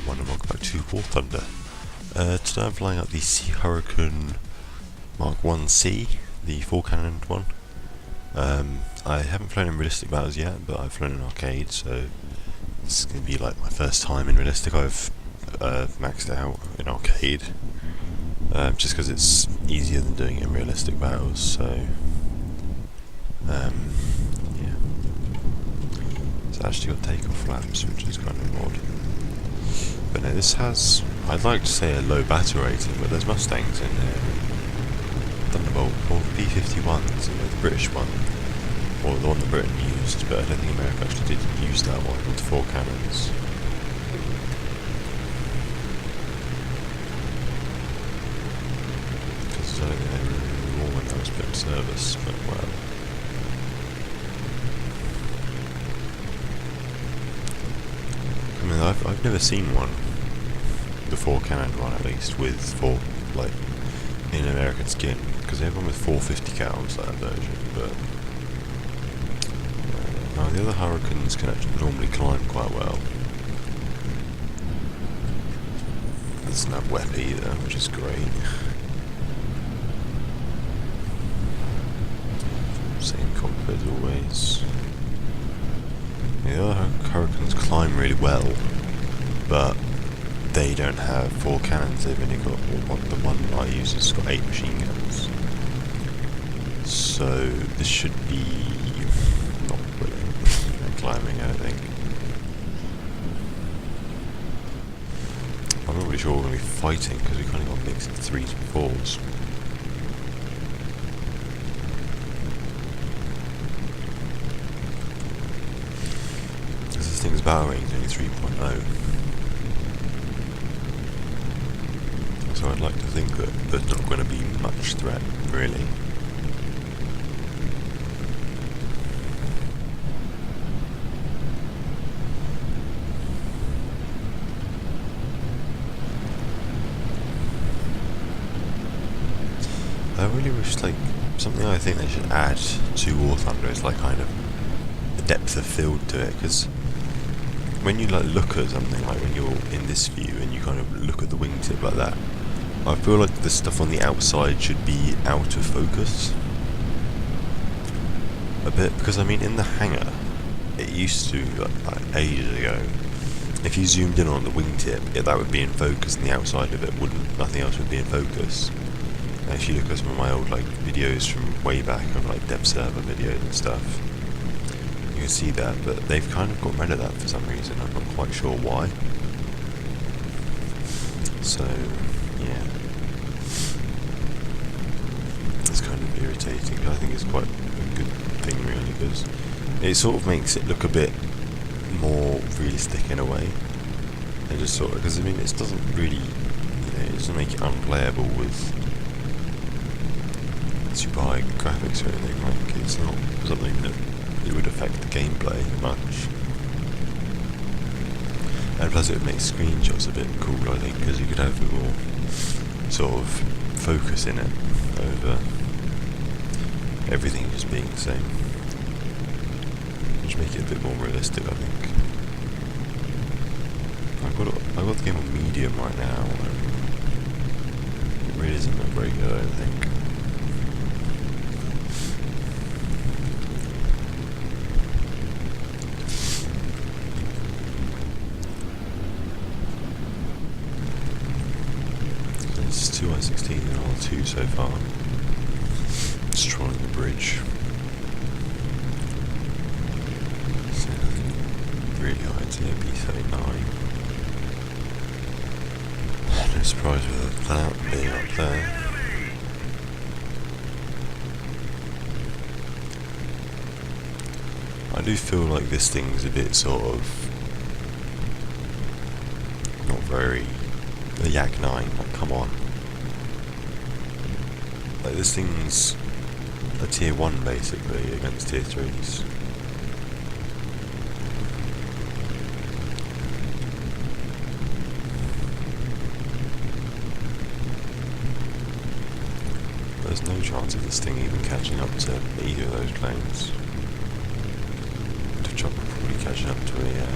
everyone and welcome back to War Thunder. Today I'm flying out the Sea Hurricane Mark 1C, the 4-cannoned one. I haven't flown in realistic battles yet, but I've flown in arcade, so this is going to be like my first time in realistic. I've maxed out in arcade, just because it's easier than doing it in realistic battles, so yeah. It's actually got takeoff flaps, which is kind of odd. But no, this has, I'd like to say a low battle rating, but there's Mustangs in here. Thunderbolt, or P-51s, the British one, or the one that Britain used, but I don't think America actually did use that one with 4 cannons. Because I don't think they were all when that was put in service, but well. I mean, I've never seen one, the 4-cannon one at least, with 4, like, in American skin, because they have one with 450 cals, that version, but no, the other Hurricanes can actually normally climb quite well. It doesn't have WEP either, which is great. Same cockpit as always. The other Hurricanes climb really well, but they don't have 4 cannons. They've only got the one I use has got 8 machine guns. So this should be not brilliant at climbing, I think. I'm not really sure we're going to be fighting because we kind of got mixed 3s and 4s. This thing's battle rating is only 3.0. So I'd like to think that there's not going to be much threat, really. I really wish, like, something I think they should add to War Thunder is, like, kind of the depth of field to it, because when you, like, look at something, like when you're in this view and you kind of look at the wingtip like that, I feel like the stuff on the outside should be out of focus a bit, because I mean in the hangar it used to, like ages ago, if you zoomed in on the wingtip, that would be in focus and the outside of it wouldn't, nothing else would be in focus. And if you look at some of my old like videos from way back of like dev server videos and stuff, you can see that, but they've kind of got rid of that for some reason. I'm not quite sure why. So yeah, it's kind of irritating. I think it's quite a good thing really, because it sort of makes it look a bit more realistic in a way, and just sort of, because I mean it doesn't really, it doesn't make it unplayable with super high graphics or anything. Like, it's not something that it would affect the gameplay much. And plus it would make screenshots a bit cooler, I think, because you could have a bit more sort of focus in it over everything just being the same. Which make it a bit more realistic, I think. I've got the game on medium right now, and it really isn't that very good, I don't think. It's 2 I-16 and R2 so far. Destroying the bridge. So nothing really high to the B-39. No surprise with that being up there. I do feel like this thing's a bit sort of not very, the Yak 9, like come on. Like this thing's a tier 1 basically against tier 3s. There's no chance of this thing even catching up to either of those planes. The chopper probably catching up to a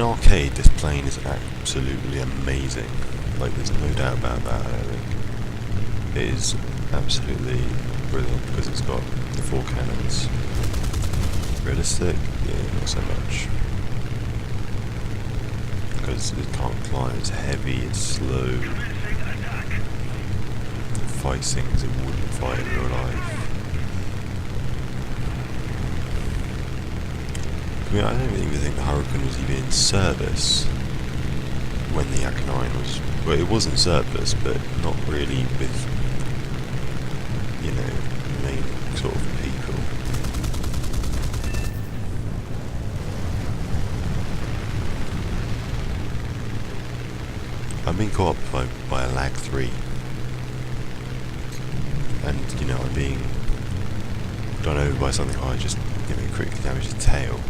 arcade, this plane is absolutely amazing. Like, there's no doubt about that, I think. It is absolutely brilliant because it's got the 4 cannons. Realistic? Yeah, not so much. Because it can't climb, it's heavy, it's slow. It fights things it wouldn't fight in real life. I mean, I don't even think the Hurricane was even in service when the Yak 9 was... Well, it was in service, but not really with, you know, main sort of people. I'm being caught up by a Lag 3. And, you know, I'm being done over by something I just, you know, critically damaged the tail.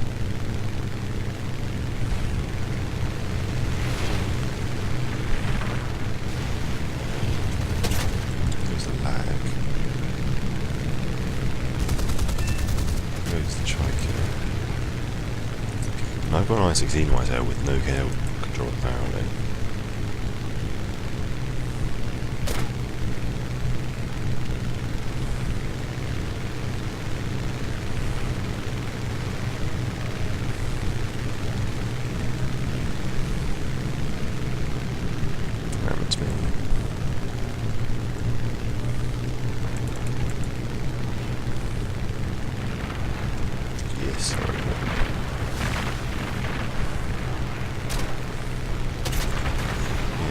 There's the lag. There's the Trico. And I've got an I-16 in my tail with no KL control apparently.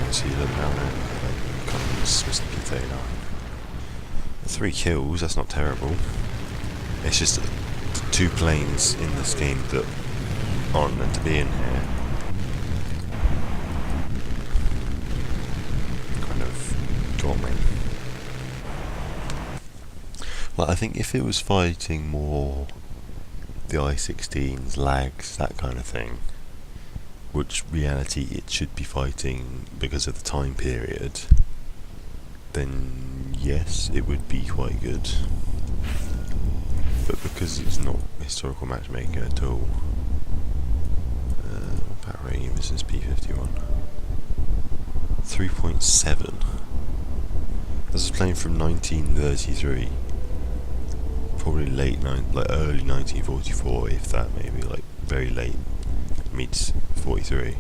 See that now, like, comes Mr. Potato. 3 kills, that's not terrible. It's just the 2 planes in this game that aren't meant to be in here. Kind of got me. Like, I think if it was fighting more the I-16s, lags, that kind of thing, which reality it should be fighting because of the time period, then yes, it would be quite good. But because it's not historical matchmaking at all, what power rating is this P-51? 3.7. This is playing from 1933. Probably early 1944, if that, maybe, like very late. Meets 43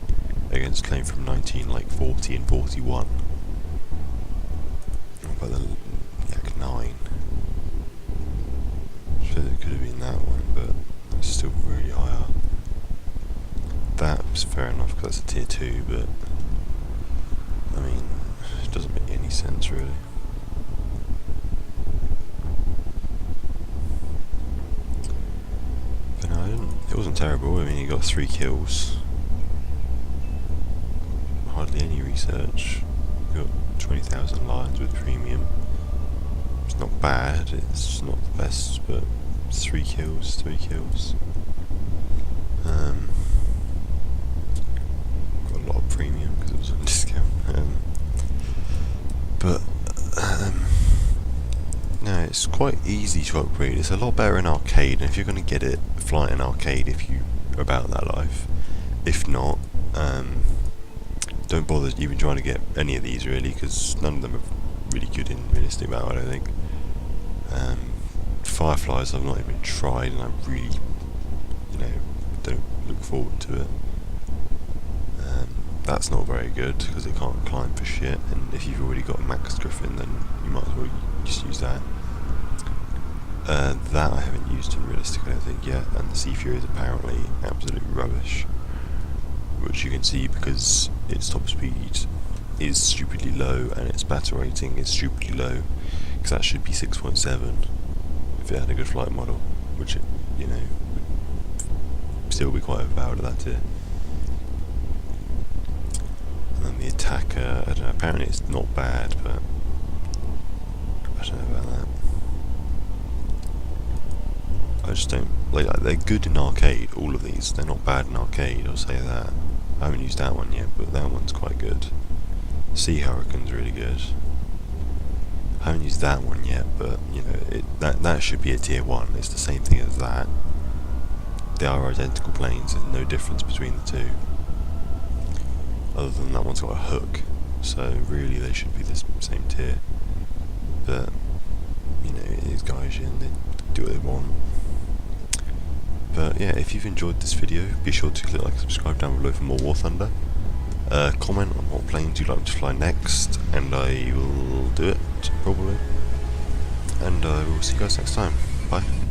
against claim from 1940 and 41. What about the Yak 9? I suppose it could have been that one, but it's still really high up. That was fair enough because that's a tier 2, but I mean, it doesn't make any sense really. It wasn't terrible. I mean, he got 3 kills. Hardly any research. Got 20,000 lines with premium. It's not bad. It's not the best, but 3 kills. 3 kills. Got a lot of premium because it was on discount. No, it's quite easy to upgrade. It's a lot better in arcade, and if you're going to get it, fly it in arcade if you are about that life. If not, don't bother even trying to get any of these really, because none of them are really good in realistic battle, I don't think. Fireflies I've not even tried, and I really, you know, don't look forward to it. That's not very good because it can't climb for shit, and if you've already got a Max Griffin, then you might as well just use that. That I haven't used in realistic, I don't think, yet, and the Sea Fury is apparently absolute rubbish, which you can see because its top speed is stupidly low and its battle rating is stupidly low, because that should be 6.7 if it had a good flight model, which it, you know, would still be quite overpowered at that tier. And then the Attacker, I don't know, apparently it's not bad, but I don't know about that. I just don't, like, they're good in arcade, all of these, they're not bad in arcade, I'll say that. I haven't used that one yet, but that one's quite good. Sea Hurricane's really good. I haven't used that one yet, but, you know, that should be a tier 1, it's the same thing as that. They are identical planes, there's no difference between the two. other than that one's got a hook, so really they should be the same tier. But you know, it is Gaijin, they do what they want. But yeah, if you've enjoyed this video, be sure to click like and subscribe down below for more War Thunder. Comment on what planes you'd like to fly next, and I will do it, probably. And I will see you guys next time. Bye.